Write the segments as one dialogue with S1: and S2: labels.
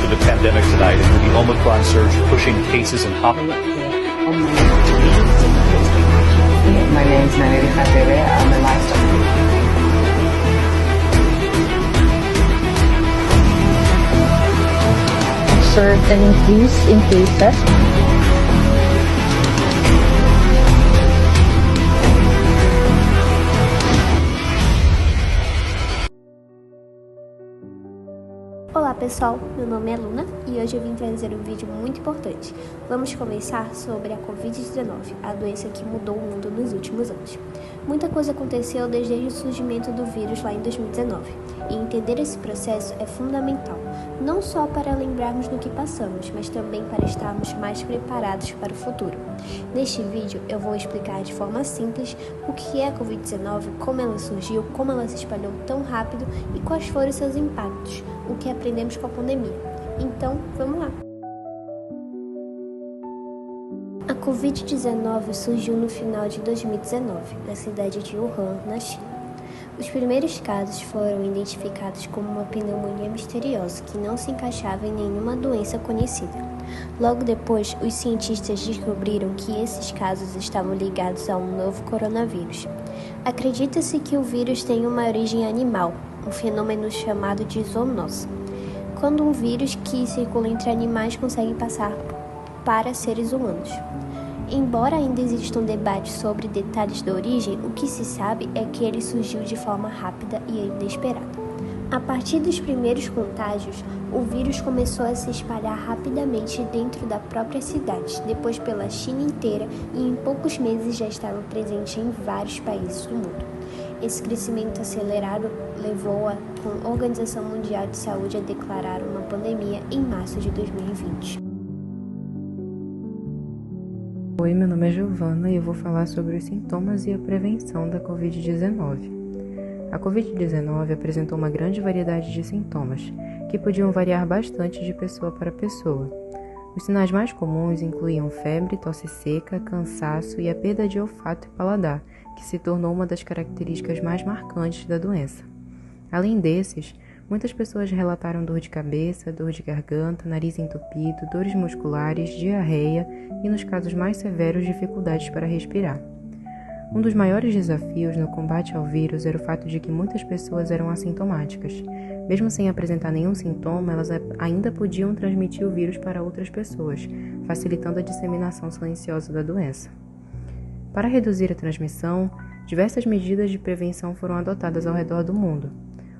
S1: to the pandemic tonight, and with the Omicron surge pushing cases in
S2: My name is Nayeli Khatebe. I'm a livestock.
S3: Observed an increase in cases.
S4: Olá pessoal, meu nome é Luna e hoje eu vim trazer um vídeo muito importante. Vamos conversar sobre a Covid-19, a doença que mudou o mundo nos últimos anos. Muita coisa aconteceu desde o surgimento do vírus lá em 2019, e entender esse processo é fundamental, não só para lembrarmos do que passamos, mas também para estarmos mais preparados para o futuro. Neste vídeo eu vou explicar de forma simples o que é a Covid-19, como ela surgiu, como ela se espalhou tão rápido e quais foram seus impactos, o que aprendemos com a pandemia. Então, vamos lá! A Covid-19 surgiu no final de 2019, na cidade de Wuhan, na China. Os primeiros casos foram identificados como uma pneumonia misteriosa que não se encaixava em nenhuma doença conhecida. Logo depois, os cientistas descobriram que esses casos estavam ligados a um novo coronavírus. Acredita-se que o vírus tem uma origem animal, um fenômeno chamado de zoonose, quando um vírus que circula entre animais consegue passar para seres humanos. Embora ainda existam debates sobre detalhes da origem, o que se sabe é que ele surgiu de forma rápida e inesperada. A partir dos primeiros contágios, o vírus começou a se espalhar rapidamente dentro da própria cidade, depois pela China inteira e em poucos meses já estava presente em vários países do mundo. Esse crescimento acelerado levou a Organização Mundial de Saúde a declarar uma pandemia em março de 2020.
S5: Oi, meu nome é Giovana e eu vou falar sobre os sintomas e a prevenção da Covid-19. A Covid-19 apresentou uma grande variedade de sintomas, que podiam variar bastante de pessoa para pessoa. Os sinais mais comuns incluíam febre, tosse seca, cansaço e a perda de olfato e paladar, que se tornou uma das características mais marcantes da doença. Além desses, muitas pessoas relataram dor de cabeça, dor de garganta, nariz entupido, dores musculares, diarreia e, nos casos mais severos, dificuldades para respirar. Um dos maiores desafios no combate ao vírus era o fato de que muitas pessoas eram assintomáticas. Mesmo sem apresentar nenhum sintoma, elas ainda podiam transmitir o vírus para outras pessoas, facilitando a disseminação silenciosa da doença. Para reduzir a transmissão, diversas medidas de prevenção foram adotadas ao redor do mundo.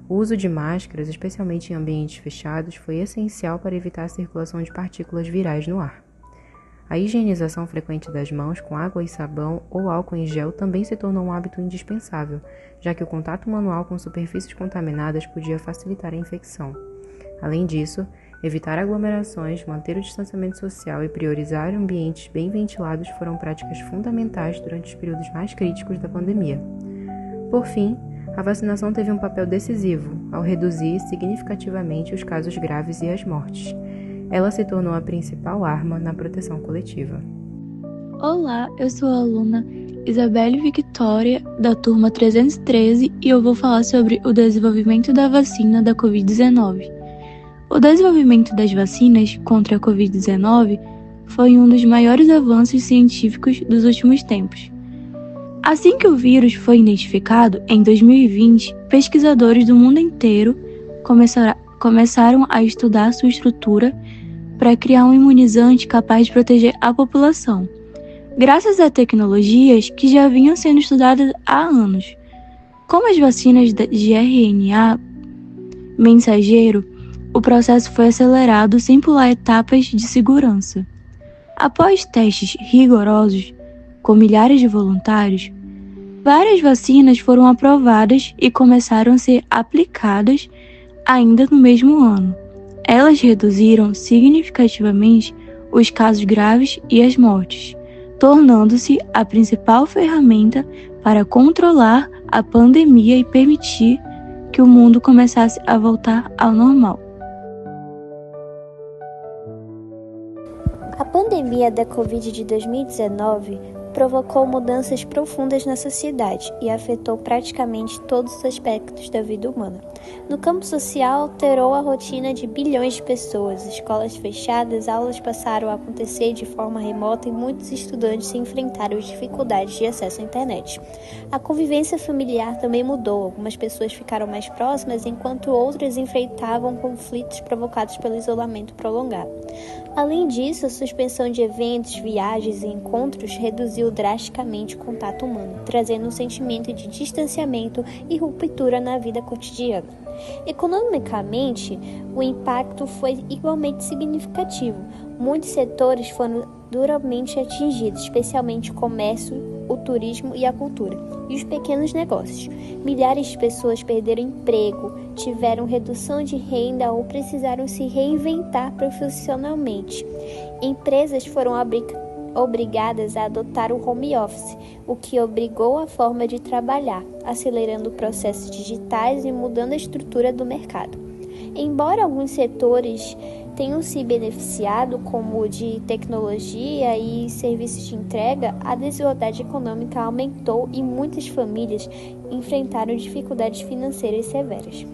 S5: O uso de máscaras, especialmente em ambientes fechados, foi essencial para evitar a circulação de partículas virais no ar. A higienização frequente das mãos com água e sabão ou álcool em gel também se tornou um hábito indispensável, já que o contato manual com superfícies contaminadas podia facilitar a infecção. Além disso, evitar aglomerações, manter o distanciamento social e priorizar ambientes bem ventilados foram práticas fundamentais durante os períodos mais críticos da pandemia. Por fim, a vacinação teve um papel decisivo ao reduzir significativamente os casos graves e as mortes. Ela se tornou a principal arma na proteção coletiva.
S6: Olá, eu sou a aluna Isabelle Victoria, da turma 313, e eu vou falar sobre o desenvolvimento da vacina da Covid-19. O desenvolvimento das vacinas contra a Covid-19 foi um dos maiores avanços científicos dos últimos tempos. Assim que o vírus foi identificado, em 2020, pesquisadores do mundo inteiro começaram a estudar sua estrutura para criar um imunizante capaz de proteger a população, graças a tecnologias que já vinham sendo estudadas há anos. Como as vacinas de RNA mensageiro, o processo foi acelerado sem pular etapas de segurança. Após testes rigorosos, com milhares de voluntários, várias vacinas foram aprovadas e começaram a ser aplicadas ainda no mesmo ano. Elas reduziram significativamente os casos graves e as mortes, tornando-se a principal ferramenta para controlar a pandemia e permitir que o mundo começasse a voltar ao normal.
S4: A pandemia da Covid de 2019 provocou mudanças profundas na sociedade e afetou praticamente todos os aspectos da vida humana. No campo social, alterou a rotina de bilhões de pessoas, escolas fechadas, aulas passaram a acontecer de forma remota e muitos estudantes enfrentaram dificuldades de acesso à internet. A convivência familiar também mudou, algumas pessoas ficaram mais próximas, enquanto outras enfrentavam conflitos provocados pelo isolamento prolongado. Além disso, a suspensão de eventos, viagens e encontros reduziu drasticamente o contato humano, trazendo um sentimento de distanciamento e ruptura na vida cotidiana. Economicamente, o impacto foi igualmente significativo. Muitos setores foram duramente atingidos, especialmente o comércio, o turismo e a cultura, e os pequenos negócios. Milhares de pessoas perderam emprego, tiveram redução de renda ou precisaram se reinventar profissionalmente. Empresas foram obrigadas a adotar o home office, o que obrigou a forma de trabalhar, acelerando processos digitais e mudando a estrutura do mercado. Embora alguns setores tenham se beneficiado, como o de tecnologia e serviços de entrega, a desigualdade econômica aumentou e muitas famílias enfrentaram dificuldades financeiras severas.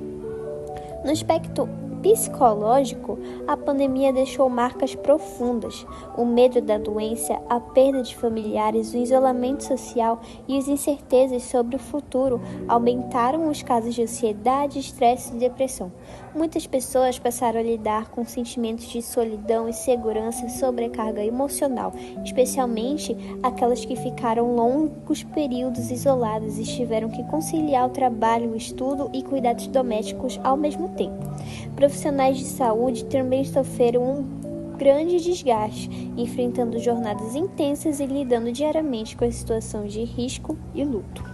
S4: No aspecto psicológico, a pandemia deixou marcas profundas. O medo da doença, a perda de familiares, o isolamento social e as incertezas sobre o futuro aumentaram os casos de ansiedade, estresse e depressão. Muitas pessoas passaram a lidar com sentimentos de solidão, insegurança e sobrecarga emocional, especialmente aquelas que ficaram longos períodos isoladas e tiveram que conciliar o trabalho, o estudo e cuidados domésticos ao mesmo tempo. Profissionais de saúde também sofreram um grande desgaste, enfrentando jornadas intensas e lidando diariamente com a situação de risco e luto.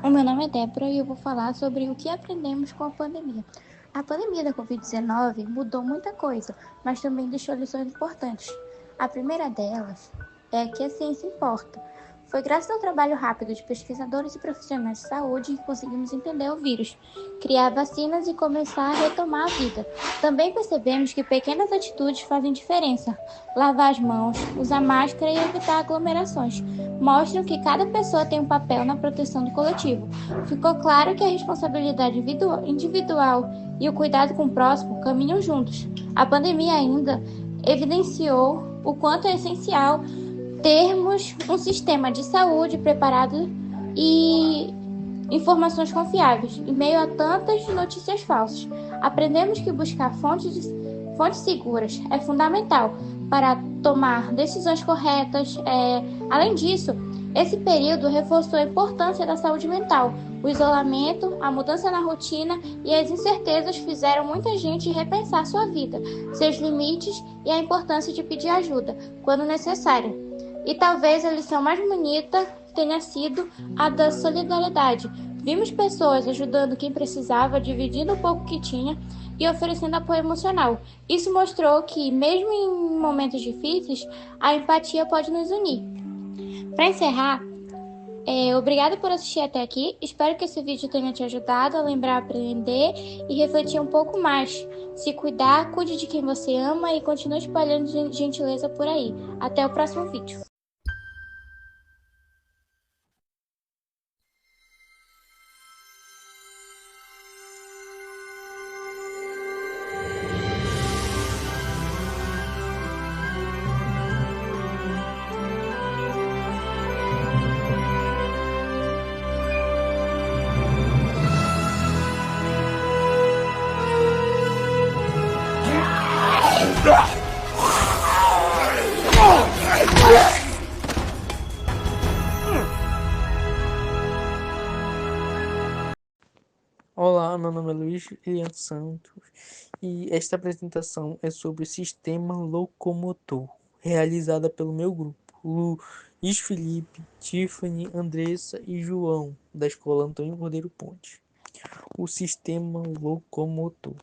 S6: O meu nome é Débora e eu vou falar sobre o que aprendemos com a pandemia. A pandemia da Covid-19 mudou muita coisa, mas também deixou lições importantes. A primeira delas é que a ciência importa. Foi graças ao trabalho rápido de pesquisadores e profissionais de saúde que conseguimos entender o vírus, criar vacinas e começar a retomar a vida. Também percebemos que pequenas atitudes fazem diferença. Lavar as mãos, usar máscara e evitar aglomerações mostram que cada pessoa tem um papel na proteção do coletivo. Ficou claro que a responsabilidade individual e o cuidado com o próximo caminham juntos. A pandemia ainda evidenciou o quanto é essencial termos um sistema de saúde preparado e informações confiáveis, em meio a tantas notícias falsas. Aprendemos que buscar fontes seguras é fundamental para tomar decisões corretas. Além disso, esse período reforçou a importância da saúde mental. O isolamento, a mudança na rotina e as incertezas fizeram muita gente repensar sua vida, seus limites e a importância de pedir ajuda quando necessário. E talvez a lição mais bonita tenha sido a da solidariedade. Vimos pessoas ajudando quem precisava, dividindo o pouco que tinha e oferecendo apoio emocional. Isso mostrou que, mesmo em momentos difíceis, a empatia pode nos unir. Para encerrar, obrigada por assistir até aqui. Espero que esse vídeo tenha te ajudado a lembrar, a aprender e refletir um pouco mais. Se cuidar, cuide de quem você ama e continue espalhando gentileza por aí. Até o próximo vídeo.
S7: Olá, meu nome é Luiz Elian Santos e esta apresentação é sobre o sistema locomotor, realizada pelo meu grupo, Luiz Felipe, Tiffany, Andressa e João, da Escola Antônio Cordeiro Ponte. O sistema locomotor.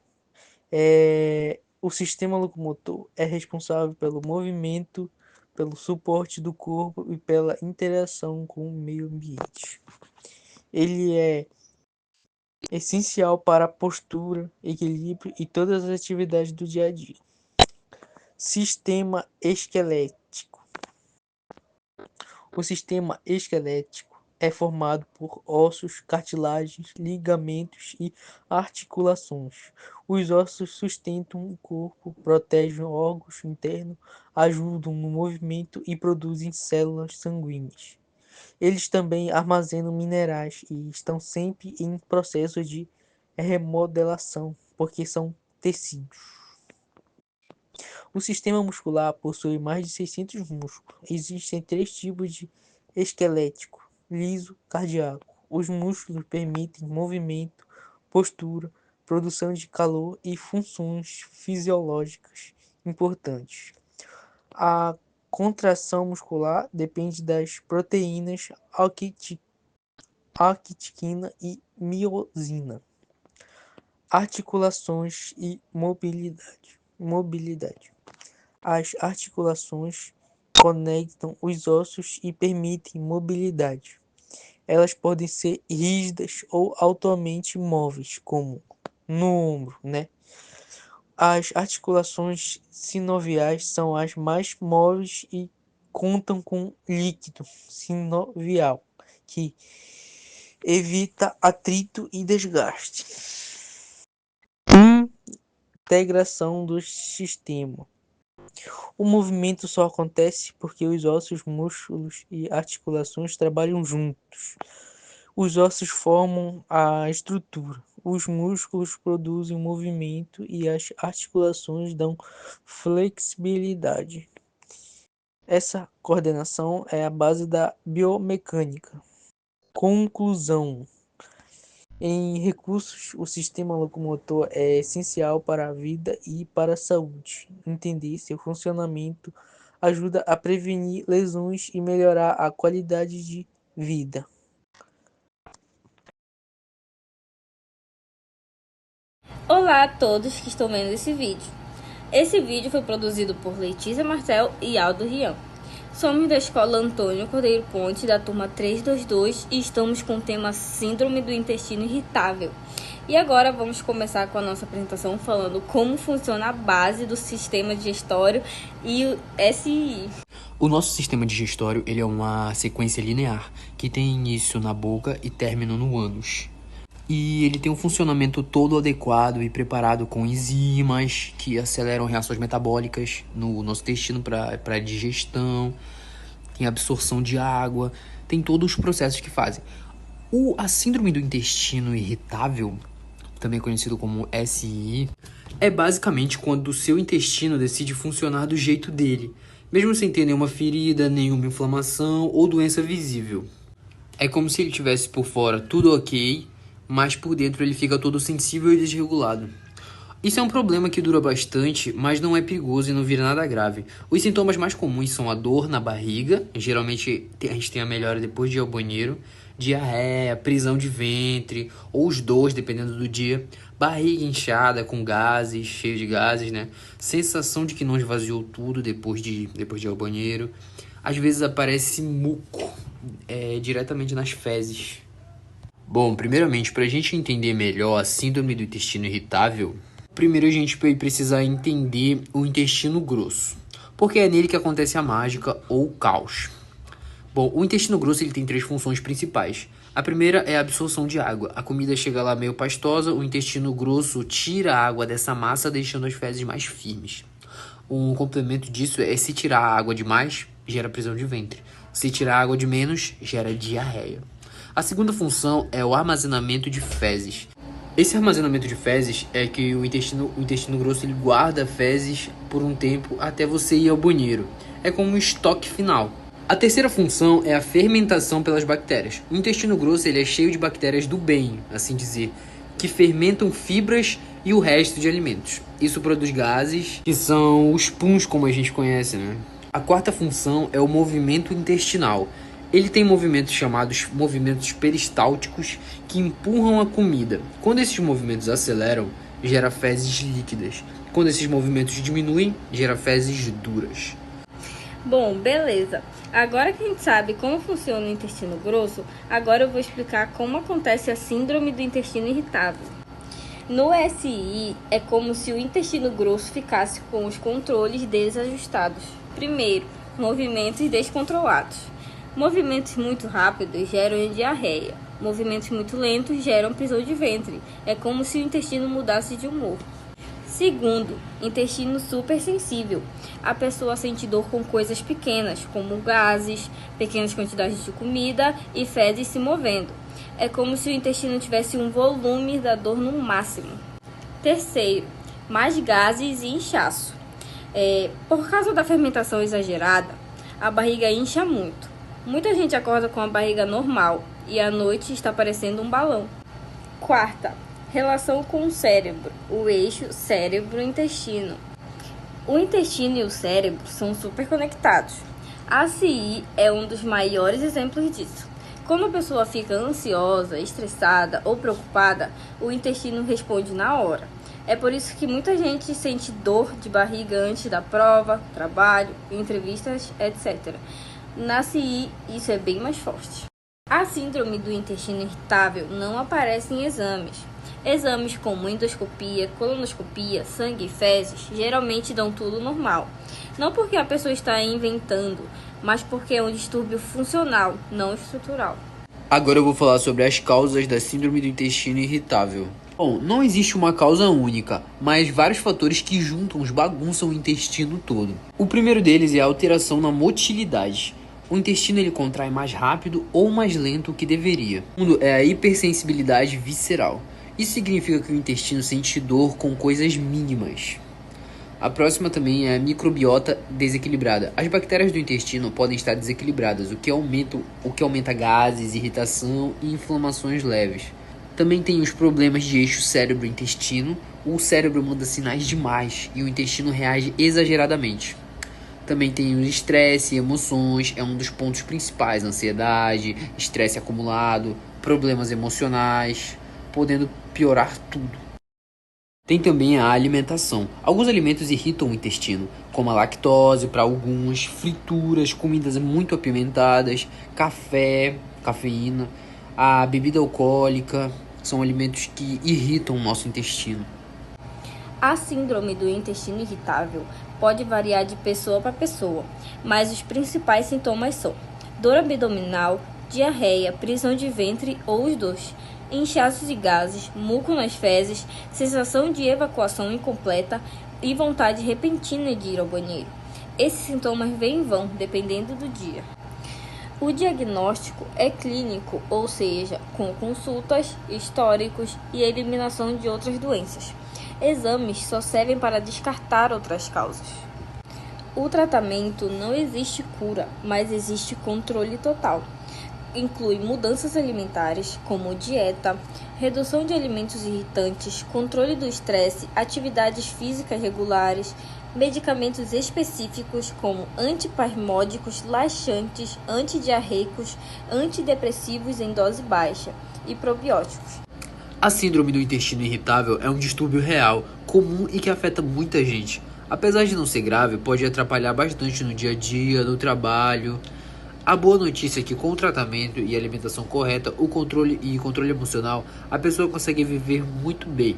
S7: O sistema locomotor é responsável pelo movimento, pelo suporte do corpo e pela interação com o meio ambiente. Ele é essencial para a postura, equilíbrio e todas as atividades do dia a dia. Sistema esquelético. O sistema esquelético é formado por ossos, cartilagens, ligamentos e articulações. Os ossos sustentam o corpo, protegem órgãos internos, ajudam no movimento e produzem células sanguíneas. Eles também armazenam minerais e estão sempre em processo de remodelação, porque são tecidos. O sistema muscular possui mais de 600 músculos. Existem 3 tipos de esquelético: liso, cardíaco. Os músculos permitem movimento, postura, produção de calor e funções fisiológicas importantes. A contração muscular depende das proteínas actina e miosina. Articulações e mobilidade. As articulações conectam os ossos e permitem mobilidade. Elas podem ser rígidas ou altamente móveis, como no ombro, né? As articulações sinoviais são as mais móveis e contam com líquido sinovial, que evita atrito e desgaste. Integração do sistema. O movimento só acontece porque os ossos, músculos e articulações trabalham juntos. Os ossos formam a estrutura, os músculos produzem movimento e as articulações dão flexibilidade. Essa coordenação é a base da biomecânica. Conclusão. Em recursos, o sistema locomotor é essencial para a vida e para a saúde. Entender seu funcionamento ajuda a prevenir lesões e melhorar a qualidade de vida.
S8: Olá a todos que estão vendo esse vídeo. Esse vídeo foi produzido por Letícia Marcel e Aldo Rian. Somos da Escola Antônio Cordeiro Ponte, da turma 322, e estamos com o tema Síndrome do Intestino Irritável. E agora vamos começar com a nossa apresentação falando como funciona a base do sistema digestório e o SI.
S9: O nosso sistema digestório ele é uma sequência linear, que tem início na boca e término no ânus. E ele tem um funcionamento todo adequado e preparado com enzimas que aceleram reações metabólicas no nosso intestino para digestão, tem absorção de água, tem todos os processos que fazem. A síndrome do intestino irritável, também conhecido como SI, é basicamente quando o seu intestino decide funcionar do jeito dele, mesmo sem ter nenhuma ferida, nenhuma inflamação ou doença visível. É como se ele tivesse por fora tudo ok, mas por dentro ele fica todo sensível e desregulado. Isso é um problema que dura bastante, mas não é perigoso e não vira nada grave. Os sintomas mais comuns são a dor na barriga, geralmente a gente tem a melhora depois de ir ao banheiro, diarreia, prisão de ventre, ou os dois, dependendo do dia, barriga inchada com gases, cheio de gases, né? Sensação de que não esvaziou tudo depois de ir ao banheiro. Às vezes aparece muco, diretamente nas fezes. Bom, primeiramente, para a gente entender melhor a síndrome do intestino irritável, primeiro a gente vai precisar entender o intestino grosso, porque é nele que acontece a mágica ou o caos. Bom, o intestino grosso ele tem 3 funções principais. A primeira é a absorção de água. A comida chega lá meio pastosa, o intestino grosso tira a água dessa massa, deixando as fezes mais firmes. Um complemento disso é se tirar a água demais, gera prisão de ventre. Se tirar a água de menos, gera diarreia. A segunda função é o armazenamento de fezes. Esse armazenamento de fezes é que o intestino grosso ele guarda fezes por um tempo até você ir ao banheiro. É como um estoque final. A terceira função é a fermentação pelas bactérias. O intestino grosso ele é cheio de bactérias do bem, assim dizer, que fermentam fibras e o resto de alimentos. Isso produz gases, que são os puns como a gente conhece, né? A quarta função é o movimento intestinal. Ele tem movimentos chamados movimentos peristálticos que empurram a comida. Quando esses movimentos aceleram, gera fezes líquidas. Quando esses movimentos diminuem, gera fezes duras.
S8: Bom, beleza. Agora que a gente sabe como funciona o intestino grosso, agora eu vou explicar como acontece a síndrome do intestino irritável. No SI, é como se o intestino grosso ficasse com os controles desajustados. Primeiro, movimentos descontrolados. Movimentos muito rápidos geram diarreia. Movimentos muito lentos geram prisão de ventre. É como se o intestino mudasse de humor. Segundo, intestino supersensível. A pessoa sente dor com coisas pequenas, como gases, pequenas quantidades de comida e fezes se movendo. É como se o intestino tivesse um volume da dor no máximo. Terceiro, mais gases e inchaço. Por causa da fermentação exagerada, a barriga incha muito. Muita gente acorda com a barriga normal e à noite está parecendo um balão. Quarta, relação com o cérebro, o eixo cérebro-intestino. O intestino e o cérebro são super conectados. A CI é um dos maiores exemplos disso. Quando a pessoa fica ansiosa, estressada ou preocupada, o intestino responde na hora. É por isso que muita gente sente dor de barriga antes da prova, trabalho, entrevistas, etc. Na CI, isso é bem mais forte. A síndrome do intestino irritável não aparece em exames. Exames como endoscopia, colonoscopia, sangue e fezes geralmente dão tudo normal. Não porque a pessoa está inventando, mas porque é um distúrbio funcional, não estrutural.
S9: Agora eu vou falar sobre as causas da síndrome do intestino irritável. Bom, não existe uma causa única, mas vários fatores que juntos bagunçam o intestino todo. O primeiro deles é a alteração na motilidade. O intestino ele contrai mais rápido ou mais lento que deveria. O segundo é a hipersensibilidade visceral. Isso significa que o intestino sente dor com coisas mínimas. A próxima também é a microbiota desequilibrada. As bactérias do intestino podem estar desequilibradas, o que aumenta gases, irritação e inflamações leves. Também tem os problemas de eixo cérebro-intestino. O cérebro manda sinais demais e o intestino reage exageradamente. Também tem o estresse e emoções, é um dos pontos principais. Ansiedade, estresse acumulado, problemas emocionais, podendo piorar tudo. Tem também a alimentação. Alguns alimentos irritam o intestino, como a lactose para alguns, frituras, comidas muito apimentadas, café, cafeína, a bebida alcoólica, são alimentos que irritam o nosso intestino.
S8: A síndrome do intestino irritável pode variar de pessoa para pessoa, mas os principais sintomas são dor abdominal, diarreia, prisão de ventre ou os dois, inchaços e gases, muco nas fezes, sensação de evacuação incompleta e vontade repentina de ir ao banheiro. Esses sintomas vêm e vão, dependendo do dia. O diagnóstico é clínico, ou seja, com consultas, históricos e eliminação de outras doenças. Exames só servem para descartar outras causas. O tratamento não existe cura, mas existe controle total. Inclui mudanças alimentares, como dieta, redução de alimentos irritantes, controle do estresse, atividades físicas regulares, medicamentos específicos como antiparmódicos, laxantes, antidiarreicos, antidepressivos em dose baixa e probióticos.
S9: A síndrome do intestino irritável é um distúrbio real, comum e que afeta muita gente. Apesar de não ser grave, pode atrapalhar bastante no dia a dia, no trabalho. A boa notícia é que com o tratamento e alimentação correta, o controle emocional, a pessoa consegue viver muito bem.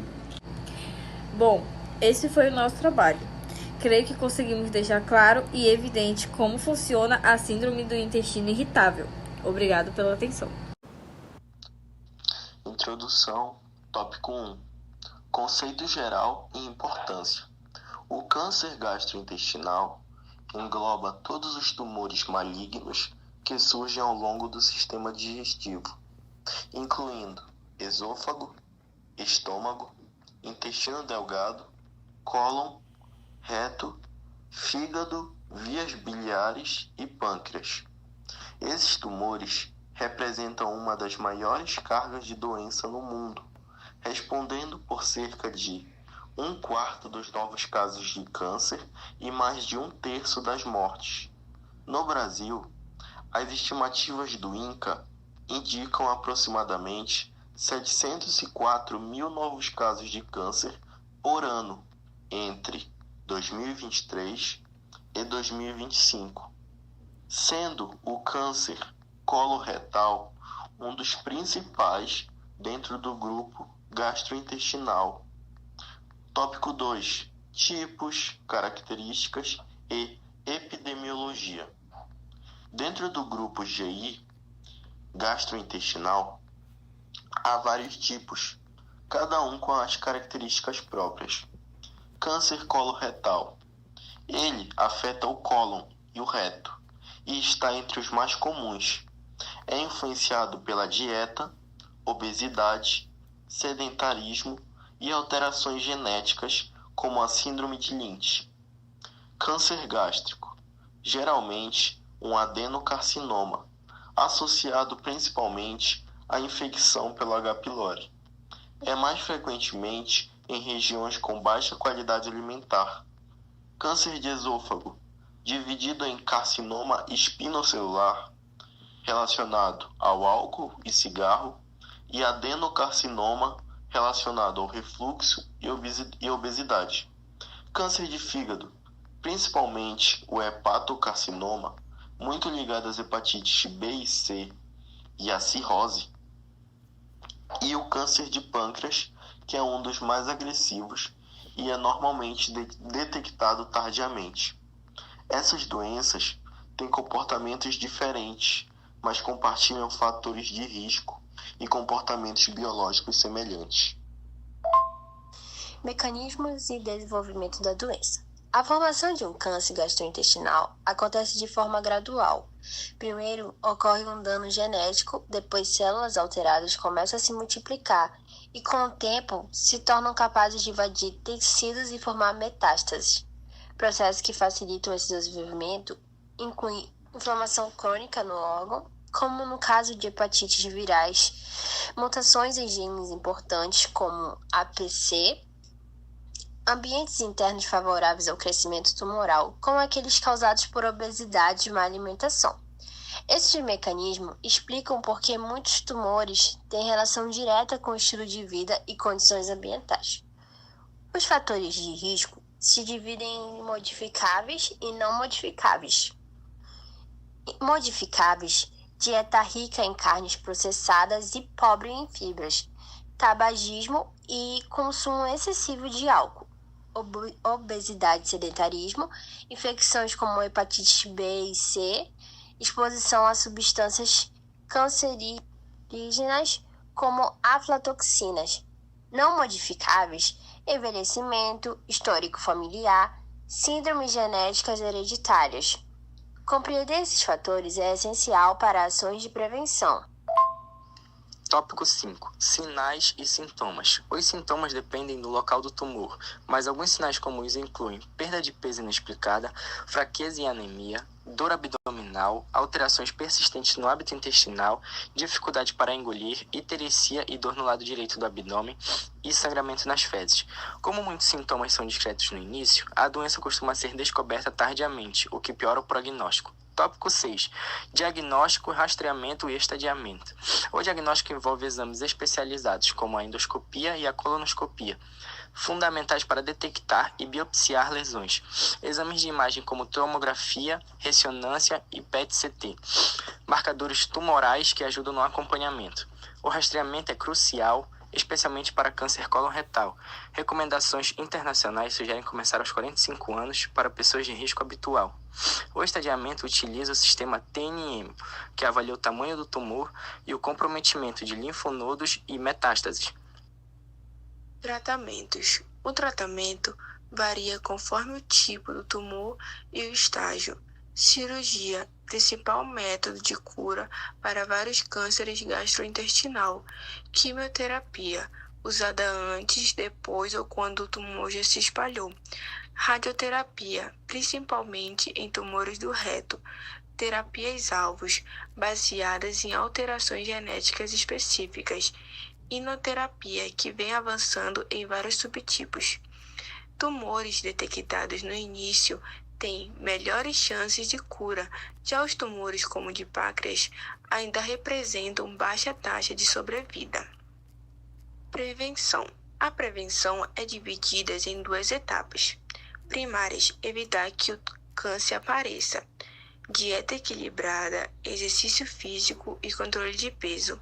S8: Bom, esse foi o nosso trabalho. Creio que conseguimos deixar claro e evidente como funciona a síndrome do intestino irritável. Obrigado pela atenção.
S10: Introdução, tópico 1. Conceito geral e importância. O câncer gastrointestinal engloba todos os tumores malignos que surgem ao longo do sistema digestivo, incluindo esôfago, estômago, intestino delgado, cólon, reto, fígado, vias biliares e pâncreas. Esses tumores representam uma das maiores cargas de doença no mundo, respondendo por cerca de 1/4 dos novos casos de câncer e mais de 1/3 das mortes. No Brasil, as estimativas do INCA indicam aproximadamente 704 mil novos casos de câncer por ano entre 2023 e 2025, sendo o câncer coloretal um dos principais dentro do grupo gastrointestinal. Tópico 2. Tipos, características e epidemiologia. Dentro do grupo GI, gastrointestinal, há vários tipos, cada um com as características próprias. Câncer coloretal. Ele afeta o cólon e o reto e está entre os mais comuns. É influenciado pela dieta, obesidade, sedentarismo e alterações genéticas como a síndrome de Lynch. Câncer gástrico. Geralmente um adenocarcinoma, associado principalmente à infecção pelo H. pylori. É mais frequentemente em regiões com baixa qualidade alimentar. Câncer de esôfago, dividido em carcinoma espinocelular, relacionado ao álcool e cigarro, e adenocarcinoma, relacionado ao refluxo e obesidade. Câncer de fígado, principalmente o hepatocarcinoma, muito ligado às hepatites B e C e à cirrose, e o câncer de pâncreas, que é um dos mais agressivos e é normalmente detectado tardiamente. Essas doenças têm comportamentos diferentes, mas compartilham fatores de risco e comportamentos biológicos semelhantes.
S4: Mecanismos e desenvolvimento da doença. A formação de um câncer gastrointestinal acontece de forma gradual. Primeiro, ocorre um dano genético, depois células alteradas começam a se multiplicar e, com o tempo, se tornam capazes de invadir tecidos e formar metástases. Processos que facilitam esse desenvolvimento incluem inflamação crônica no órgão, como no caso de hepatites virais, mutações em genes importantes como APC, ambientes internos favoráveis ao crescimento tumoral, como aqueles causados por obesidade e má alimentação. Esses mecanismos explicam por que muitos tumores têm relação direta com o estilo de vida e condições ambientais. Os fatores de risco se dividem em modificáveis e não modificáveis. Modificáveis: dieta rica em carnes processadas e pobre em fibras, tabagismo e consumo excessivo de álcool, obesidade e sedentarismo, infecções como hepatite B e C, exposição a substâncias cancerígenas como aflatoxinas. Não modificáveis: envelhecimento, histórico familiar, síndromes genéticas hereditárias. Compreender esses fatores é essencial para ações de prevenção.
S11: Tópico 5. Sinais e sintomas. Os sintomas dependem do local do tumor, mas alguns sinais comuns incluem perda de peso inexplicada, fraqueza e anemia, dor abdominal, alterações persistentes no hábito intestinal, dificuldade para engolir, icterícia e dor no lado direito do abdômen e sangramento nas fezes. Como muitos sintomas são discretos no início, a doença costuma ser descoberta tardiamente, o que piora o prognóstico. Tópico 6. Diagnóstico, rastreamento e estadiamento. O diagnóstico envolve exames especializados, como a endoscopia e a colonoscopia, fundamentais para detectar e biopsiar lesões. Exames de imagem como tomografia, ressonância e PET-CT. Marcadores tumorais que ajudam no acompanhamento. O rastreamento é crucial, especialmente para câncer coloretal. Recomendações internacionais sugerem começar aos 45 anos para pessoas de risco habitual. O estadiamento utiliza o sistema TNM, que avalia o tamanho do tumor e o comprometimento de linfonodos e metástases.
S12: Tratamentos. O tratamento varia conforme o tipo do tumor e o estágio. Cirurgia, principal método de cura para vários cânceres gastrointestinal. Quimioterapia, usada antes, depois ou quando o tumor já se espalhou. Radioterapia, principalmente em tumores do reto. Terapias-alvos, baseadas em alterações genéticas específicas. Inoterapia, que vem avançando em vários subtipos. Tumores detectados no início têm melhores chances de cura, já os tumores como o de pâncreas ainda representam baixa taxa de sobrevida. Prevenção. A prevenção é dividida em duas etapas. Primárias: evitar que o câncer apareça. Dieta equilibrada, exercício físico e controle de peso.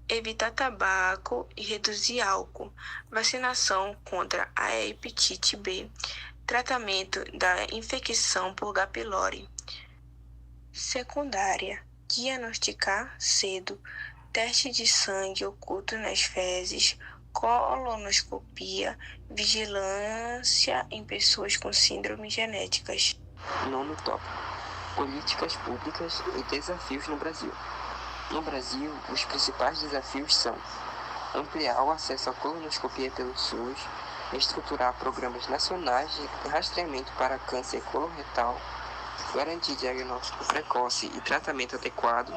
S12: Evitar tabaco e reduzir álcool. Vacinação contra a hepatite B. Tratamento da infecção por H. pylori. secundária, diagnosticar cedo, teste de sangue oculto nas fezes, colonoscopia, vigilância em pessoas com síndromes genéticas.
S11: Nono tópico: políticas públicas e desafios no Brasil. No Brasil, os principais desafios são ampliar o acesso à colonoscopia pelo SUS, estruturar programas nacionais de rastreamento para câncer coloretal, garantir diagnóstico precoce e tratamento adequado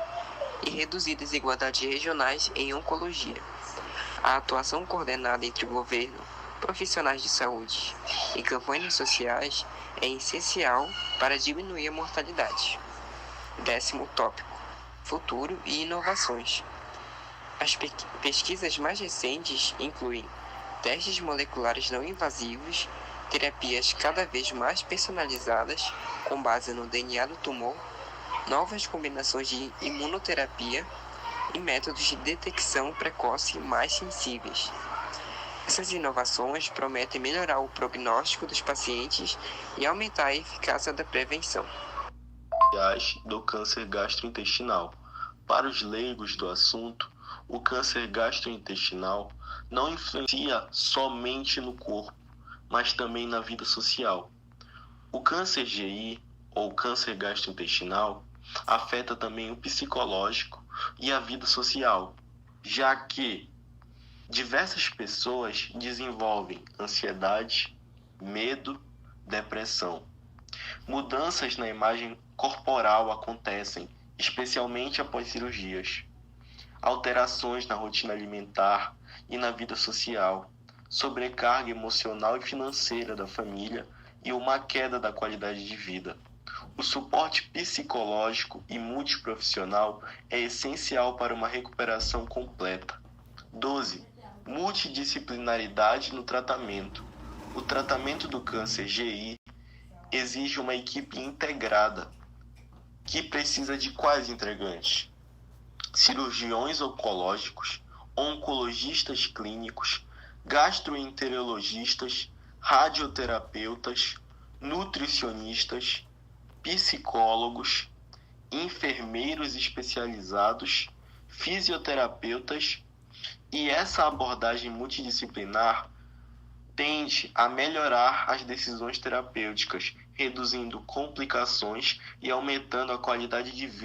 S11: e reduzir desigualdades regionais em oncologia. A atuação coordenada entre o governo, profissionais de saúde e campanhas sociais é essencial para diminuir a mortalidade. 10º tópico: futuro e inovações. As pesquisas mais recentes incluem testes moleculares não invasivos, terapias cada vez mais personalizadas com base no DNA do tumor, novas combinações de imunoterapia e métodos de detecção precoce mais sensíveis. Essas inovações prometem melhorar o prognóstico dos pacientes e aumentar a eficácia da prevenção.
S10: Do câncer gastrointestinal. Para os leigos do assunto, o câncer gastrointestinal não influencia somente no corpo, mas também na vida social. O câncer GI, ou câncer gastrointestinal, afeta também o psicológico e a vida social, já que diversas pessoas desenvolvem ansiedade, medo, depressão. Mudanças na imagem corporal acontecem, especialmente após cirurgias. Alterações na rotina alimentar e na vida social, sobrecarga emocional e financeira da família e uma queda da qualidade de vida. O suporte psicológico e multiprofissional é essencial para uma recuperação completa. 12. Multidisciplinaridade no tratamento. O tratamento do câncer GI exige uma equipe integrada, que precisa de quais integrantes? Cirurgiões oncológicos, oncologistas clínicos, gastroenterologistas, radioterapeutas, nutricionistas, psicólogos, enfermeiros especializados, fisioterapeutas, e essa abordagem multidisciplinar tende a melhorar as decisões terapêuticas, reduzindo complicações e aumentando a qualidade de vida